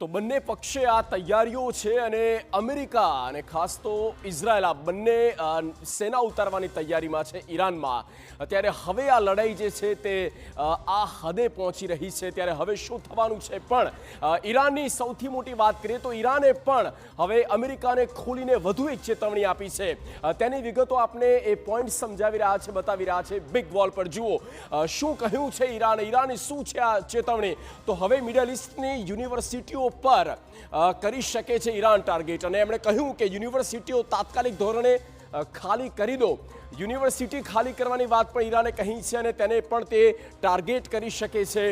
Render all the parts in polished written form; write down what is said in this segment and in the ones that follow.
તો બંને પક્ષે આ તૈયારીઓ છે અને અમેરિકા અને ખાસ તો ઇઝરાયલ આ બંને સેના ઉતારવાની તૈયારીમાં છે ઈરાનમાં। ત્યારે હવે આ લડાઈ જે છે તે આ હદે પહોંચી રહી છે। ત્યારે હવે શું થવાનું છે પણ ઈરાનની સૌથી મોટી વાત કરીએ તો ઈરાને પણ હવે અમેરિકાને ખોલીને વધુ એક ચેતવણી આપી છે। તેની વિગતો આપને એ પોઈન્ટ સમજાવી રહ્યા છે, બતાવી રહ્યા છે। બિગ વોલ પર જુઓ શું કહ્યું છે ઈરાને શું છે આ ચેતવણી। તો હવે મિડલ ઈસ્ટની યુનિવર્સિટીઓ પર કરી શકે છે ઈરાન ટાર્ગેટ અને એમણે કહ્યું કે યુનિવર્સિટીઓ તાત્કાલિક ધોરણે ખાલી કરી દો। યુનિવર્સિટી ખાલી કરવાની વાત પણ ઈરાને કહી છે અને તેને પણ તે ટાર્ગેટ કરી શકે છે।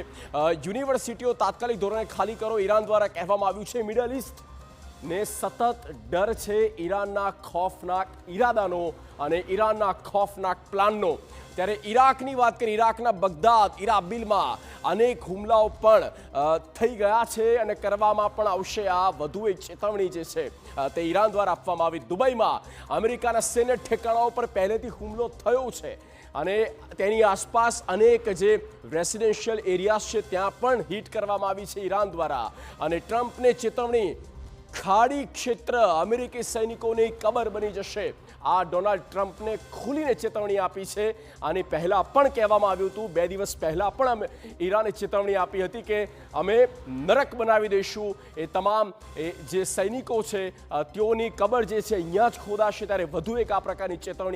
યુનિવર્સિટીઓ તાત્કાલિક ધોરણે ખાલી કરો ઈરાન દ્વારા કહેવામાં આવ્યું છે। મિડલ ઈસ્ટ ને સતત ડર છે ઈરાનના ખૌફનાક ઈરાદાનો અને ઈરાનના ખૌફનાક પ્લાનનો। ત્યારે ઈરાકની વાત કરીએ, ઈરાકના બગદાદ, ઇરાબિલમાં અનેક હુમલાઓ પણ થઈ ગયા છે અને કરવામાં પણ આવશે। આ વધુ એક ચેતવણી જે છે તે ઈરાન દ્વારા આપવામાં આવી। દુબઈમાં અમેરિકાના સેનેટ ઠેકાણાઓ પર પહેલેથી હુમલો થયો છે અને તેની આસપાસ અનેક જે રેસિડેન્શિયલ એરિયાઝ છે ત્યાં પણ હિટ કરવામાં આવી છે ઈરાન દ્વારા। અને ટ્રમ્પને ચેતવણી, ખાડી ક્ષેત્ર અમેરિકી સૈનિકોની કબર બની જશે। આ ડોનાલ્ડ ટ્રમ્પને ખુલીને ચેતવણી આપી છે। આની પહેલાં પણ કહેવામાં આવ્યું હતું, 2 દિવસ પહેલાં પણ ઈરાને ચેતવણી આપી હતી કે અમે નરક બનાવી દઈશું, એ તમામ જે સૈનિકો છે તેઓની કબર જે છે અહીંયા જ ખોદાશે। ત્યારે વધુ એક આ પ્રકારની ચેતવણી